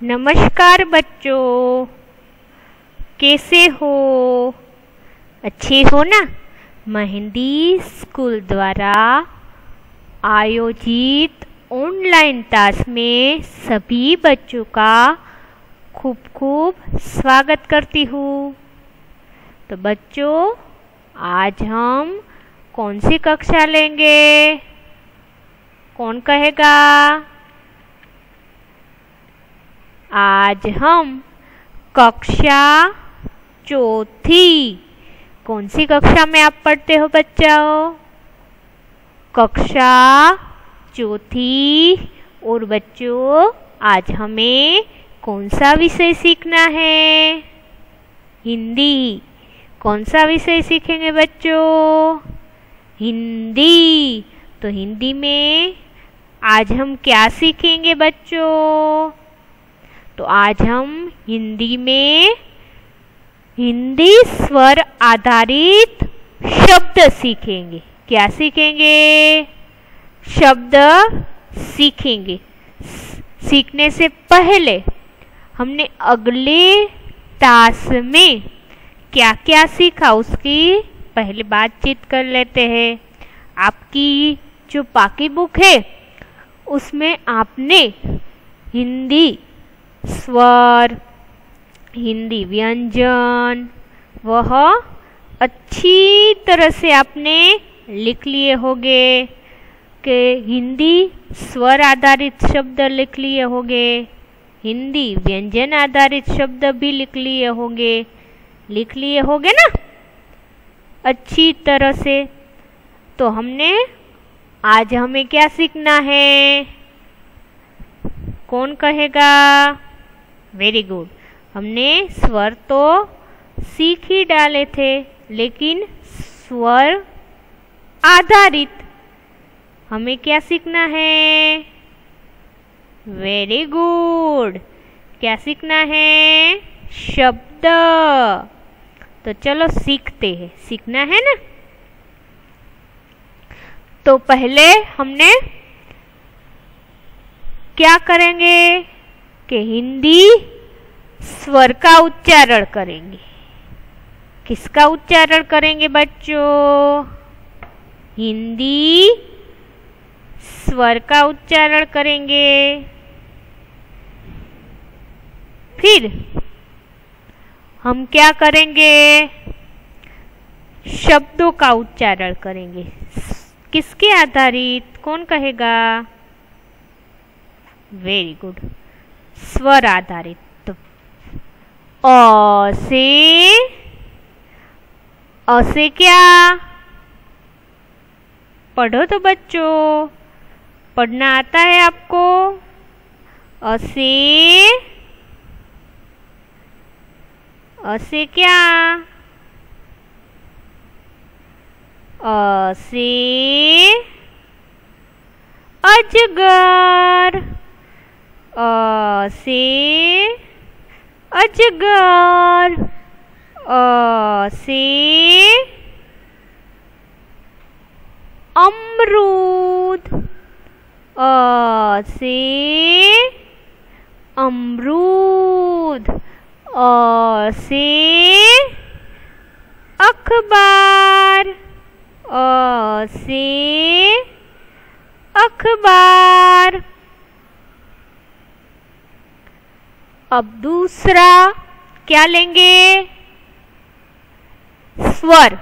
नमस्कार बच्चों, कैसे हो? अच्छे हो ना? मेहंदी स्कूल द्वारा आयोजित ऑनलाइन क्लास में सभी बच्चों का खूब खूब स्वागत करती हूँ। तो बच्चों, आज हम कौन सी कक्षा लेंगे? कौन कहेगा? आज हम कक्षा चौथी। कौन सी कक्षा में आप पढ़ते हो बच्चों? कक्षा चौथी। और बच्चों, आज हमें कौन सा विषय सीखना है? हिंदी। कौन सा विषय सीखेंगे बच्चों? हिंदी। तो हिंदी में आज हम क्या सीखेंगे बच्चों? तो आज हम हिंदी में हिंदी स्वर आधारित शब्द सीखेंगे। क्या सीखेंगे? शब्द सीखेंगे। सीखने से पहले हमने अगले क्लास में क्या क्या सीखा उसकी पहले बातचीत कर लेते हैं। आपकी जो बाकी बुक है उसमें आपने हिंदी स्वर, हिंदी व्यंजन वह अच्छी तरह से आपने लिख लिए होंगे कि हिंदी स्वर आधारित शब्द लिख लिए होंगे, हिंदी व्यंजन आधारित शब्द भी लिख लिए होंगे ना अच्छी तरह से। तो आज हमें क्या सीखना है? कौन कहेगा? Very good. हमने स्वर तो सीख ही डाले थे, लेकिन स्वर आधारित हमें क्या सीखना है? Very good. क्या सीखना है? शब्द। तो चलो सीखते हैं। सीखना है ना? तो पहले हमने क्या करेंगे कि हिंदी स्वर का उच्चारण करेंगे। किसका उच्चारण करेंगे बच्चों? हिंदी स्वर का उच्चारण करेंगे। फिर हम क्या करेंगे? शब्दों का उच्चारण करेंगे। किसके आधारित? कौन कहेगा? Very good. स्वर आधारित। तो अ से क्या? पढ़ो तो बच्चों, पढ़ना आता है आपको? अ से क्या? अ से अजगर। अ से अजगर। अ से अमरूद। अ से अमरूद। अ से अखबार। अ से अखबार। अब दूसरा क्या लेंगे? स्वर।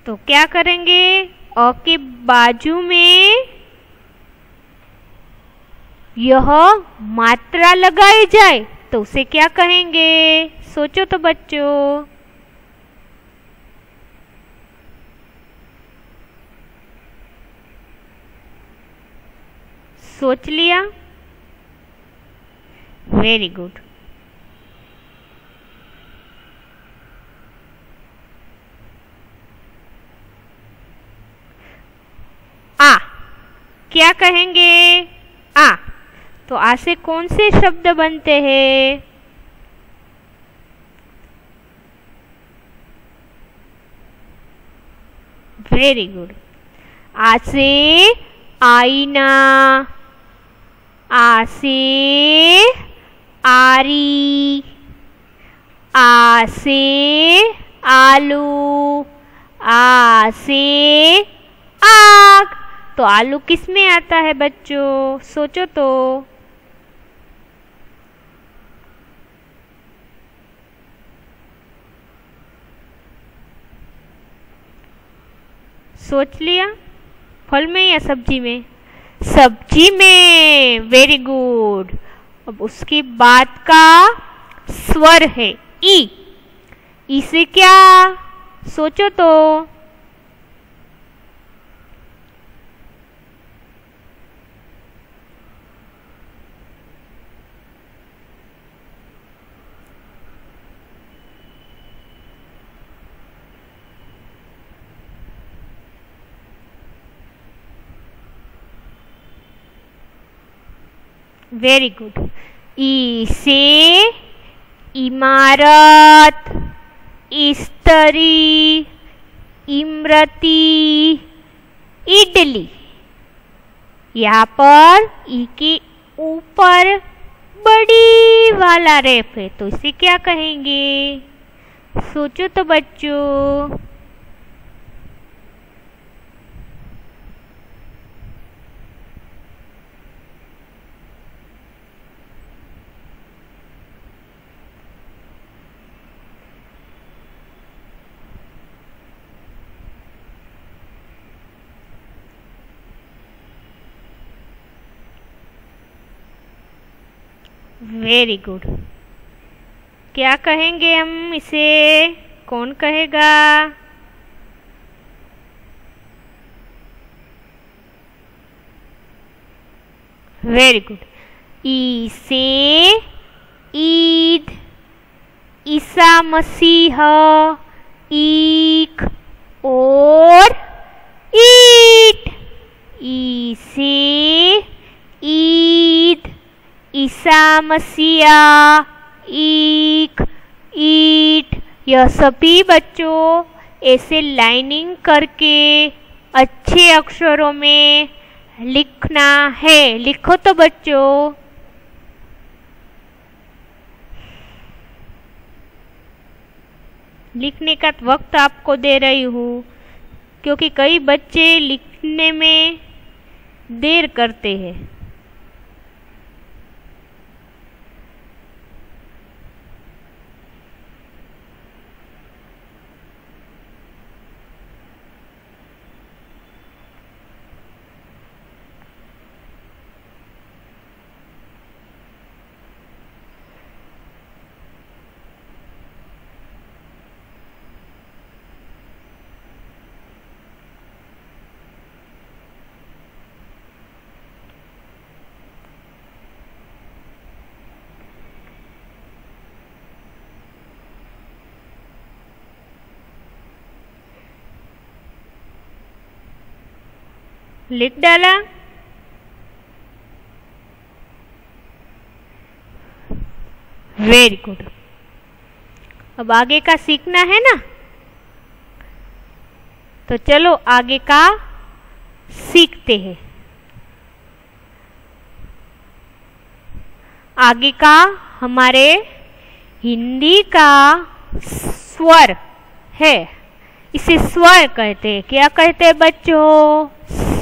तो क्या करेंगे? अ के बाजू में यह मात्रा लगाई जाए तो उसे क्या कहेंगे? सोचो तो बच्चों। सोच लिया? Very good. आ क्या कहेंगे? आ। तो आ से कौन से शब्द बनते हैं? Very good. आ से आईना। आ से आरी, आ से आलू, आ से आग। तो आलू किस में आता है बच्चों, सोचो तो। सोच लिया, फल में या सब्जी में? सब्जी में, वेरी गुड। अब उसके बाद का स्वर है ई से क्या, सोचो तो। Very good. ई से इमारत, इस्त्री, इमरती, इडली। यहाँ पर ई के ऊपर बड़ी वाला रेफ है, तो इसे क्या कहेंगे, सोचो तो बच्चों। Very good. क्या कहेंगे हम इसे, कौन कहेगा? Very good. ई से ईद, ईसा मसीह, ईख और ईट। ई से ईद, ईसा मसीहा, ईख, ईट। यह सभी बच्चों ऐसे लाइनिंग करके अच्छे अक्षरों में लिखना है। लिखो तो बच्चों। लिखने का वक्त आपको दे रही हूँ, क्योंकि कई बच्चे लिखने में देर करते हैं। लिख डाला। Very good. अब आगे का सीखना है ना, तो चलो आगे का सीखते हैं। आगे का हमारे हिंदी का स्वर है, इसे स्वर कहते हैं। क्या कहते हैं बच्चों?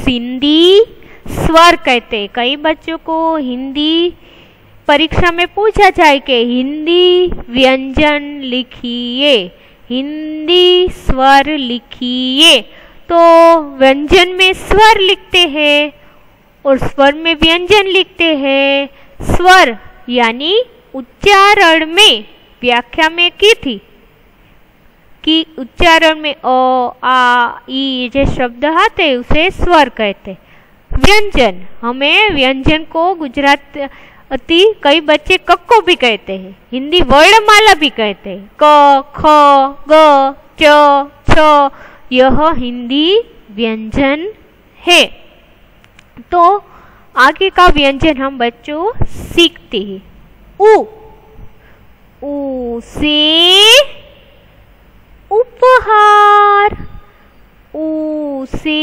हिंदी स्वर कहते हैं। कई बच्चों को हिंदी परीक्षा में पूछा जाए कि हिंदी व्यंजन लिखिए, हिंदी स्वर लिखिए। तो व्यंजन में स्वर लिखते हैं और स्वर में व्यंजन लिखते हैं। स्वर यानी उच्चारण में, व्याख्या में की थी कि उच्चारण में अ, आ, ई जो शब्द आते उसे स्वर कहते। व्यंजन, हमें व्यंजन को गुजराती कई बच्चे कक्को भी कहते हैं, हिंदी वर्णमाला भी कहते हैं। क, ख, ग, च, छ, यह हिंदी व्यंजन है। तो आगे का व्यंजन हम बच्चों सीखते हैं। ऊ से उपहार, ऊ से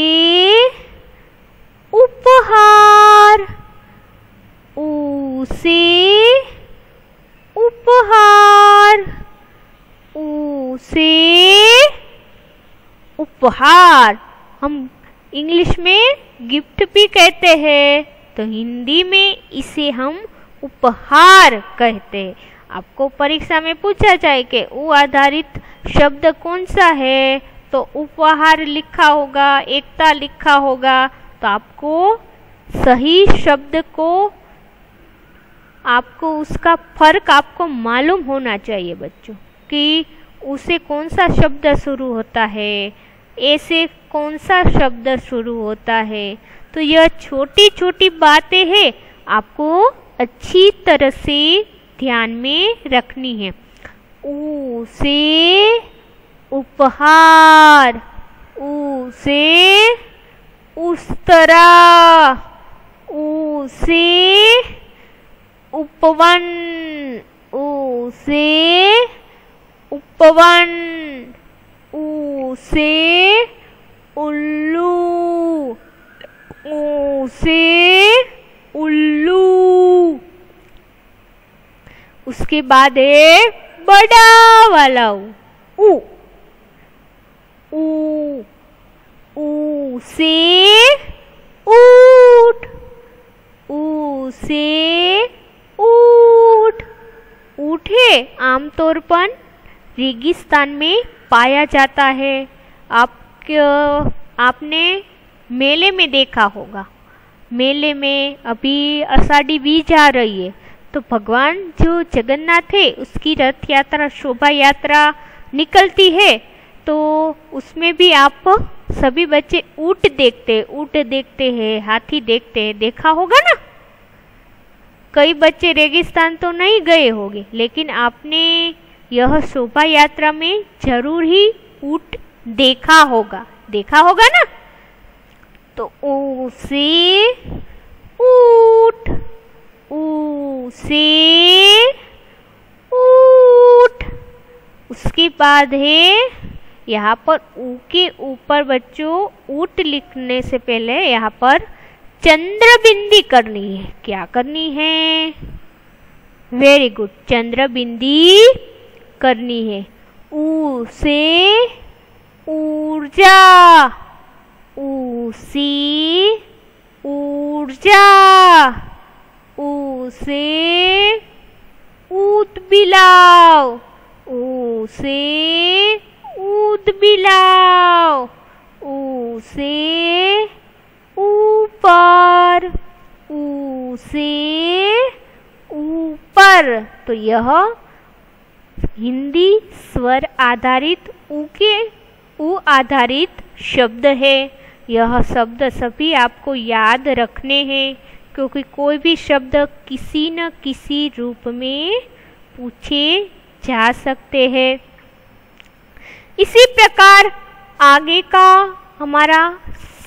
उपहार, ऊ से उपहार, हम इंग्लिश में गिफ्ट भी कहते हैं, तो हिंदी में इसे हम उपहार कहते हैं। आपको परीक्षा में पूछा जाए कि उ आधारित शब्द कौन सा है, तो उपहार लिखा होगा, एकता लिखा होगा, तो आपको सही शब्द को, आपको उसका फर्क आपको मालूम होना चाहिए बच्चों, कि उसे कौन सा शब्द शुरू होता है, ऐसे कौन सा शब्द शुरू होता है। तो यह छोटी छोटी बातें हैं, आपको अच्छी तरह से ध्यान में रखनी है। उ से उपहार, उ से उस तरह, उ से उपवन, उ से उपवन, उ से उल्लू, उ से उल्लू। उसके बाद है बड़ा वाला उ, उ, उ से ऊंट, उ से ऊंट। ऊंट है आमतौर पर रेगिस्तान में पाया जाता है। आपने मेले में देखा होगा, मेले में अभी आषाढ़ी बीज आ रही है, तो भगवान जो जगन्नाथ है उसकी रथ यात्रा, शोभा यात्रा निकलती है, तो उसमें भी आप सभी बच्चे ऊंट देखते हैं, हाथी देखते हैं, देखा होगा ना। कई बच्चे रेगिस्तान तो नहीं गए होंगे, लेकिन आपने यह शोभा यात्रा में जरूर ही ऊंट देखा होगा ना। तो ऊ से ऊंट, ऊ से ऊंट। उसके बाद है यहाँ पर ऊ के ऊपर बच्चों ऊंट लिखने से पहले यहाँ पर चंद्र बिंदी करनी है। क्या करनी है? वेरी गुड, चंद्र बिंदी करनी है। ऊ से ऊर्जा, ऊ से ऊर्जा, ऊ से ऊत बिलाव, ऊ से ऊत बिलाव, ऊ से ऊपर, ऊ से ऊपर। तो यह हिंदी स्वर आधारित ऊ आधारित शब्द है। यह शब्द सभी आपको याद रखने हैं, क्योंकि कोई भी शब्द किसी न किसी रूप में पूछे जा सकते हैं। इसी प्रकार आगे का हमारा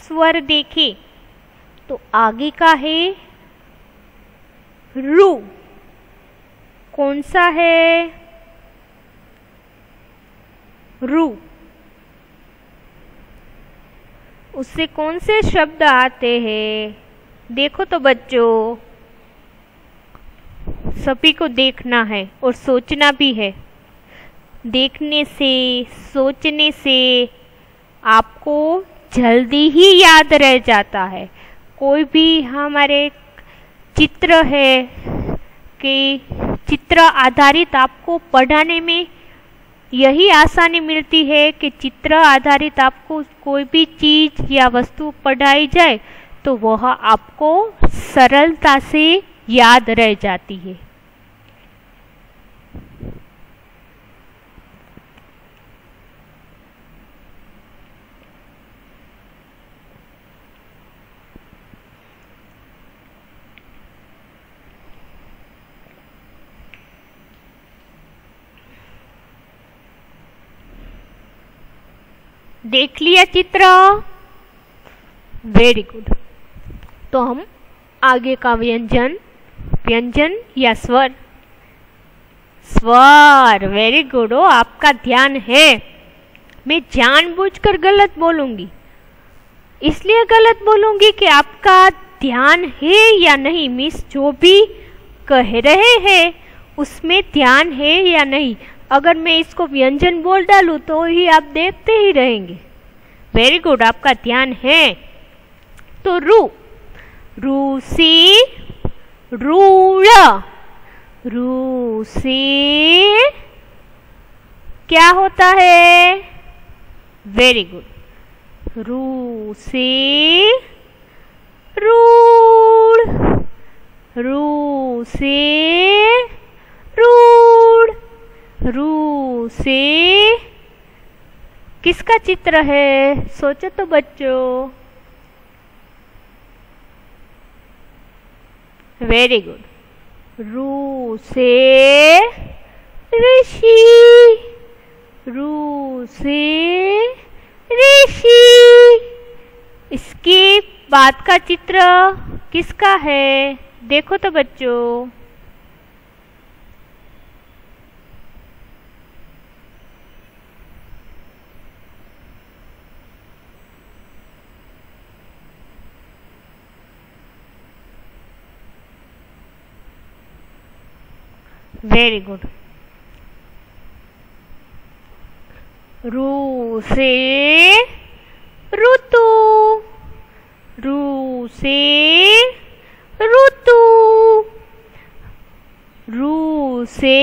स्वर देखें तो आगे का है रू। कौन सा है? रू। उससे कौन से शब्द आते हैं? देखो तो बच्चों, सभी को देखना है और सोचना भी है। देखने से, सोचने से आपको जल्दी ही याद रह जाता है। कोई भी हमारे चित्र है कि चित्र आधारित आपको पढ़ाने में यही आसानी मिलती है कि चित्र आधारित आपको कोई भी चीज़ या वस्तु पढ़ाई जाए तो वह आपको सरलता से याद रह जाती है। देख लिया चित्र? Very good. तो हम आगे का व्यंजन या स्वर, वेरी गुड हो, आपका ध्यान है। मैं जानबूझकर गलत बोलूंगी, इसलिए गलत बोलूंगी कि आपका ध्यान है या नहीं, मिस जो भी कह रहे हैं उसमें ध्यान है या नहीं। अगर मैं इसको व्यंजन बोल डालूं तो ही आप देखते ही रहेंगे, वेरी गुड, आपका ध्यान है। तो रू से रूल, रू से क्या होता है? वेरी गुड, रू से रूल, रू से रूल, रू से किसका चित्र है? सोचो तो बच्चों। वेरी गुड, रू से ऋषि, रू से ऋषि। इसके बाद का चित्र किसका है? देखो तो बच्चों। वेरी गुड, रू से ऋतु, रू से ऋतु, रू से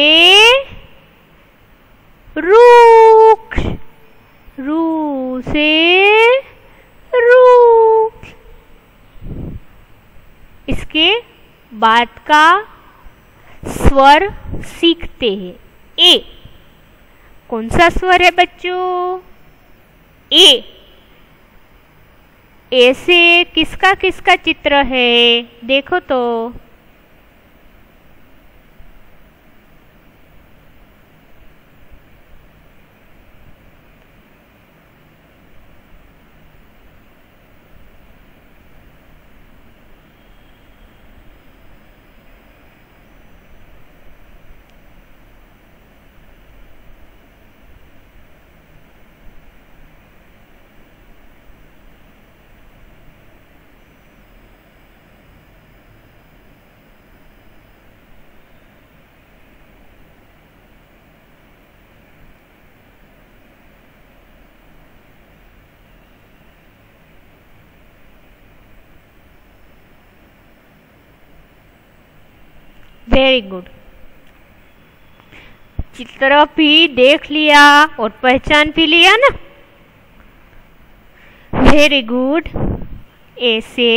रुक्ष, रू से रुक्ष। इसके बाद का स्वर सीखते हैं। ए, कौन सा स्वर है बच्चों? ए। ए से किसका किसका चित्र है? देखो तो। वेरी गुड, चित्र भी देख लिया और पहचान भी लिया ना। Very good. ऐसे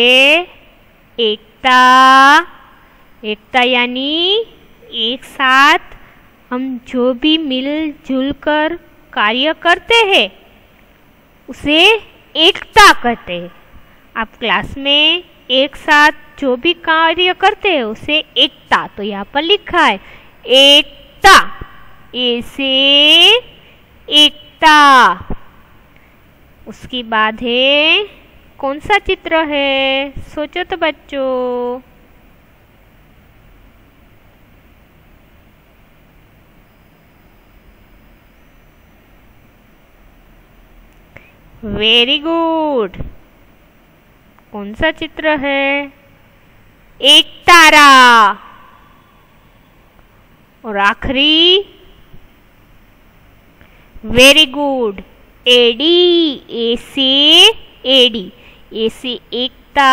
एकता, एकता यानी एक साथ हम जो भी मिलजुल कर कार्य करते हैं उसे एकता कहते हैं। आप क्लास में एक साथ जो भी कार्य करते हैं उसे एकता, तो यहाँ पर लिखा है एकता। ऐसे एकता। उसके बाद है, कौन सा चित्र है? सोचो तो बच्चों। वेरी गुड, कौन सा चित्र है? एक तारा। और आखिरी, वेरी गुड, एडी। ऐसे एडी, ऐसे एकता,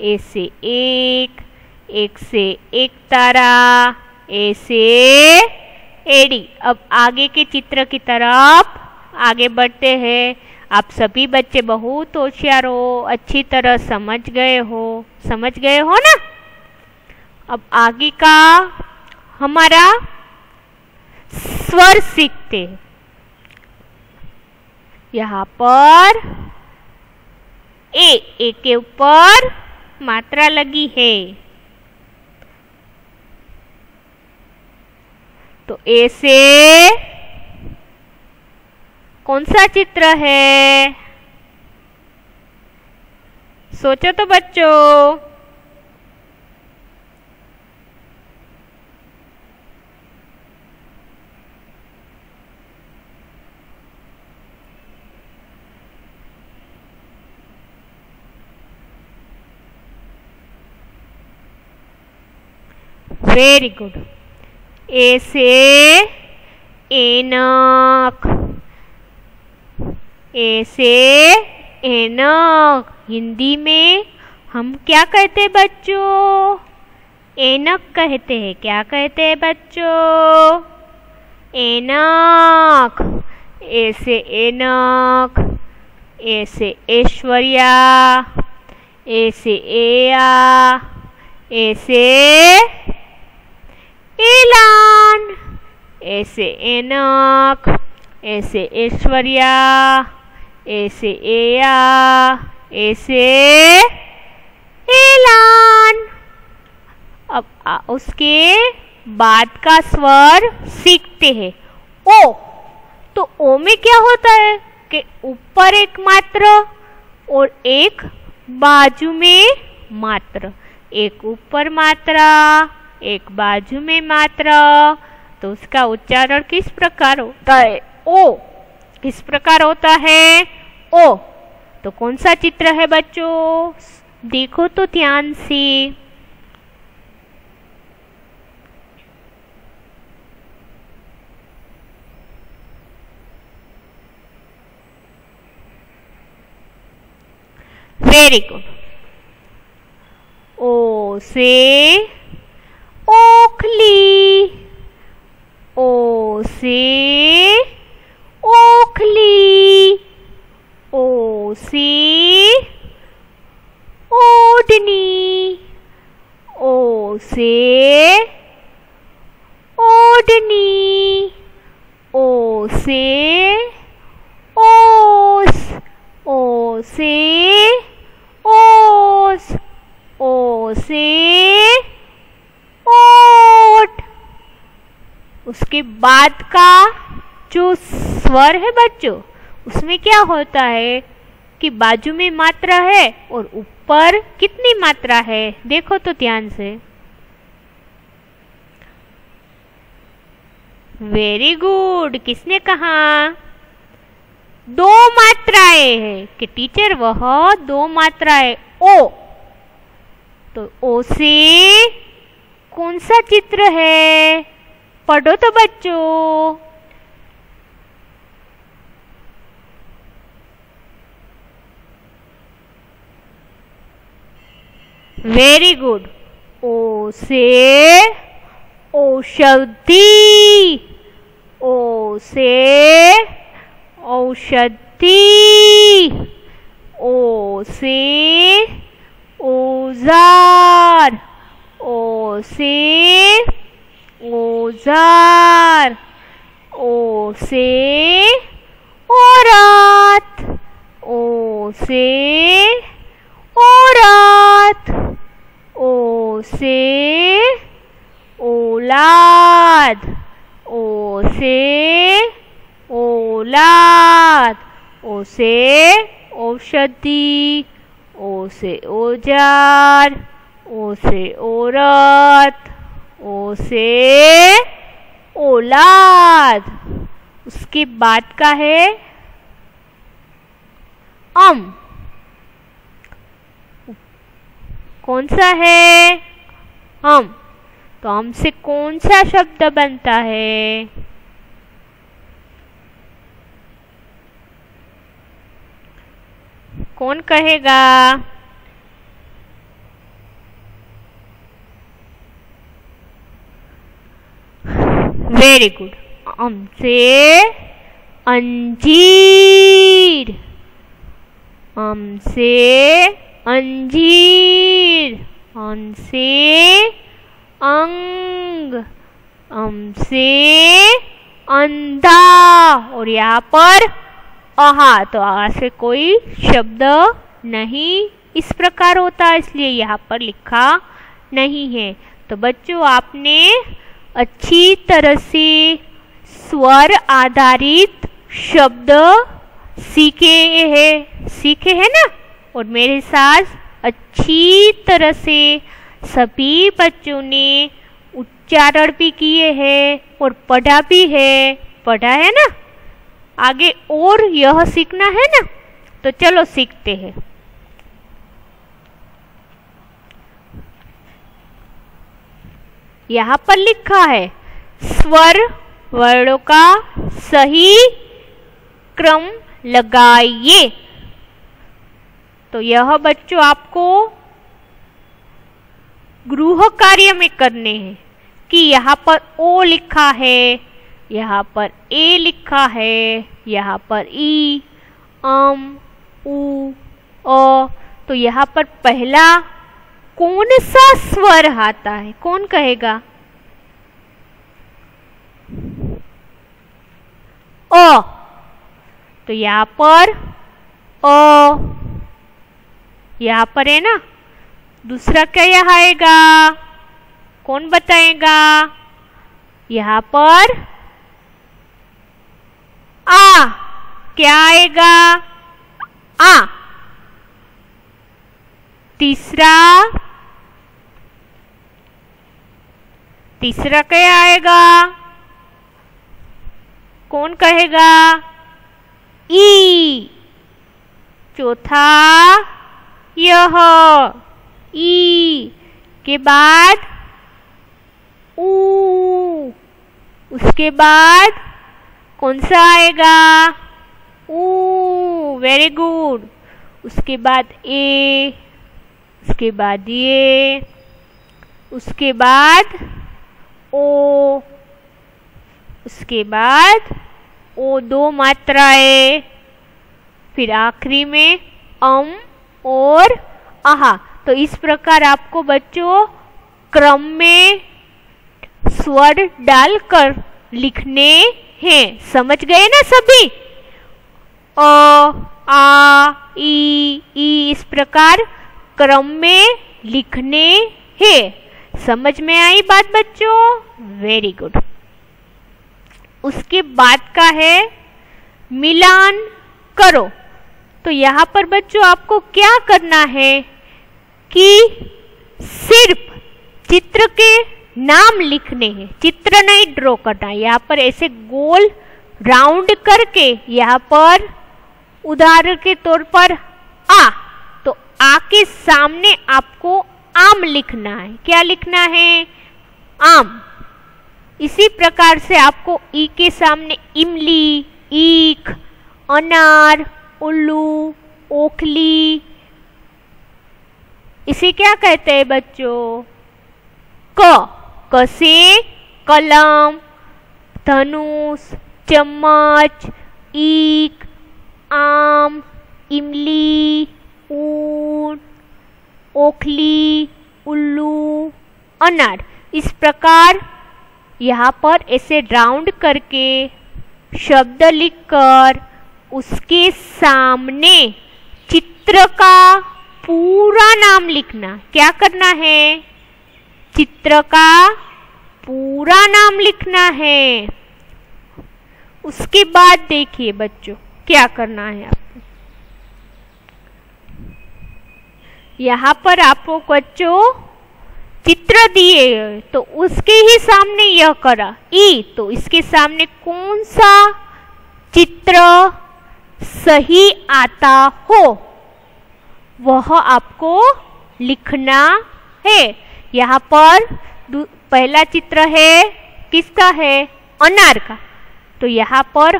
ऐसे एक से एक तारा, ऐसे एडी। अब आगे के चित्र की तरफ आगे बढ़ते हैं। आप सभी बच्चे बहुत होशियार हो, अच्छी तरह समझ गए हो ना। अब आगे का हमारा स्वर सीखते हैं। यहाँ पर ए के ऊपर मात्रा लगी है, तो ए से कौन सा चित्र है? सोचो तो बच्चों। Very good. ऐसे ऐनक, ए से ऐनक। हिंदी में हम क्या कहते हैं बच्चों? ऐनक कहते हैं। क्या कहते हैं बच्चों? ऐनक। ए से ऐनक, ए से ऐश्वर्या, ए से एया, ए से ऐलान, ए से ऐनक, ए से ऐश्वर्या, ए से एया, ए से ऐलान। अब उसके बाद का स्वर सीखते हैं। ओ, तो ओ में क्या होता है कि ऊपर एक मात्र और एक बाजू में मात्र। एक ऊपर मात्रा, एक बाजू में मात्रा। तो उसका उच्चारण किस प्रकार होता है? ओ। किस प्रकार होता है? ओ। तो कौन सा चित्र है बच्चों? देखो तो ध्यान से। Very good. ओ से ओखली, ओ से ओखली, ओ से ओढ़नी, ओ से ओढ़नी, ओ से ओस, ओ से ओस, ओ से ओट। उसके बाद का जो स्वर है बच्चों, उसमें क्या होता है कि बाजू में मात्रा है और ऊपर कितनी मात्रा है? देखो तो ध्यान से। Very good. किसने कहा? दो मात्राएं हैं कि टीचर वह दो मात्राएं। ओ, तो ओ से कौन सा चित्र है? पढ़ो तो बच्चों। Very good. ओ से औषधि, ओ से औषधि, ओ से औजार, ओ से औजार, ओ से औरत, ओ से औरत, ओ से औलाद, ओ से औलाद, ओ से औषधि, ओ से औजार, ओ से औरत, ओ से औलाद। उसके बाद का है अम। कौन सा है? अम। तो अम से कौन सा शब्द बनता है? कौन कहेगा? Very good. अम से अंजीर, अम से अंजीर, अं से अंग, अम से अंधा। और यहाँ पर अहा, तो आ से कोई शब्द नहीं इस प्रकार होता, इसलिए यहाँ पर लिखा नहीं है। तो बच्चों, आपने अच्छी तरह से स्वर आधारित शब्द सीखे हैं ना? और मेरे साथ अच्छी तरह से सभी बच्चों ने उच्चारण भी किए हैं और पढ़ा भी है। पढ़ा है ना? आगे और यह सीखना है ना? तो चलो सीखते हैं। यहाँ पर लिखा है स्वर वर्णों का सही क्रम लगाइए। तो यह बच्चों आपको गृह कार्य में करने हैं कि यहाँ पर ओ लिखा है, यहाँ पर ए लिखा है, यहाँ पर ई, उ, अ। तो यहाँ पर पहला कौन सा स्वर आता है, कौन कहेगा? अ। तो यहाँ पर अ, यहाँ पर है ना। दूसरा क्या यहाँ आएगा, कौन बताएगा? यहाँ पर आ, क्या आएगा? आ। तीसरा क्या आएगा, कौन कहेगा? ई। चौथा यह ई के बाद ऊ, उसके बाद कौन सा आएगा? ऊ। Very good. उसके बाद ए, उसके बाद ये, उसके बाद ओ, उसके बाद ओ दो मात्राएं, फिर आखिरी में और आहा। तो इस प्रकार आपको बच्चों क्रम में स्वर डालकर लिखने हैं। समझ गए ना सभी? अ, आ, ई इस प्रकार क्रम में लिखने हैं। समझ में आई बात बच्चों? Very good. उसके बाद का है मिलान करो। तो यहाँ पर बच्चों आपको क्या करना है कि सिर्फ चित्र के नाम लिखने हैं, चित्र नहीं ड्रॉ करना। यहाँ पर ऐसे गोल राउंड करके यहाँ पर उदाहरण के तौर पर आ, तो आ के सामने आपको आम लिखना है। क्या लिखना है? आम। इसी प्रकार से आपको ई के सामने इमली, ईख, अनार, उल्लू, ओखली, इसे क्या कहते हैं बच्चों? क से कलम, धनुष, चम्मच, ईख, आम, इमली, ऊंट, ओखली, उल्लू, अनार। इस प्रकार यहाँ पर ऐसे राउंड करके शब्द लिखकर उसके सामने चित्र का पूरा नाम लिखना। क्या करना है? चित्र का पूरा नाम लिखना है। उसके बाद देखिए बच्चों क्या करना है आपको। यहाँ पर आपको बच्चों चित्र दिए तो उसके ही सामने यह करा ई, तो इसके सामने कौन सा चित्र सही आता हो वह आपको लिखना है। यहाँ पर पहला चित्र है किसका है? अनार का। तो यहाँ पर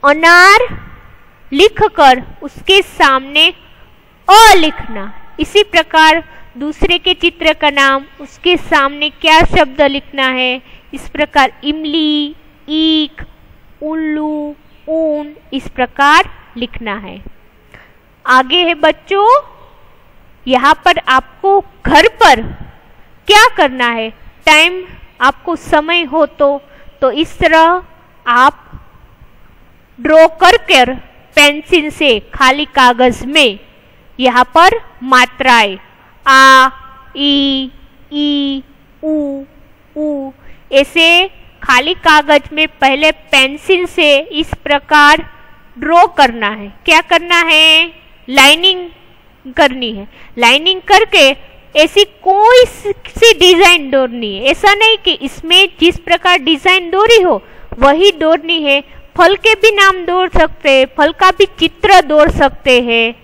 अनार लिखकर उसके सामने अ लिखना। इसी प्रकार दूसरे के चित्र का नाम, उसके सामने क्या शब्द लिखना है। इस प्रकार इमली, ईख, उल्लू, ऊन, इस प्रकार लिखना है। आगे है बच्चों, यहाँ पर आपको घर पर क्या करना है। टाइम आपको समय हो तो इस तरह आप ड्रॉ कर पेंसिल से खाली कागज में यहाँ पर मात्राएं आ, ई, ऊ ऐसे खाली कागज में पहले पेंसिल से इस प्रकार ड्रॉ करना है। क्या करना है? लाइनिंग करनी है। लाइनिंग करके ऐसी कोई सी डिजाइन दौड़नी है। ऐसा नहीं कि इसमें जिस प्रकार डिजाइन दौड़ी हो वही दौड़नी है। फल के भी नाम दौड़ सकते हैं, फल का भी चित्र दौड़ सकते हैं,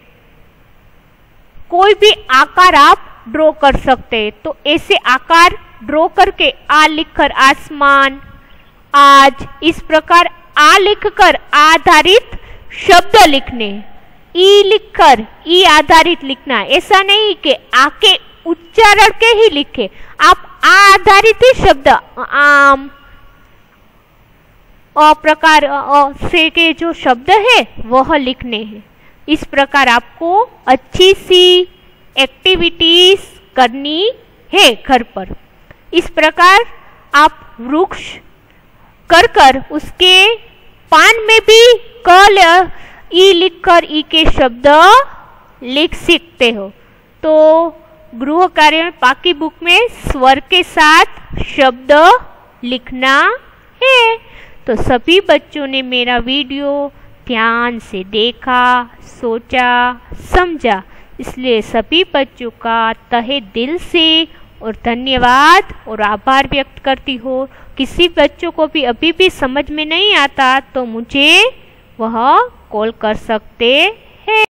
कोई भी आकार आप ड्रॉ कर सकते हैं। तो ऐसे आकार ड्रॉ करके आ लिखकर आसमान, आज, इस प्रकार आ लिखकर आधारित शब्द लिखने, ई लिखकर ई आधारित लिखना, ऐसा नहीं कि आ के उच्चारण के ही लिखे, आप आ आधारित ही शब्द आम अ प्रकार से के जो शब्द है वह लिखने हैं। इस प्रकार आपको अच्छी सी एक्टिविटीज करनी है घर पर। इस प्रकार आप वृक्ष कर कर उसके पान में भी क ई लिखकर ई के शब्द लिख सकते हो। तो गृह कार्य में पाकी बुक में स्वर के साथ शब्द लिखना है। तो सभी बच्चों ने मेरा वीडियो ध्यान से देखा, सोचा, समझा, इसलिए सभी बच्चों का तहे दिल से और धन्यवाद और आभार व्यक्त करती हूँ। किसी बच्चों को भी अभी भी समझ में नहीं आता तो मुझे वह कॉल कर सकते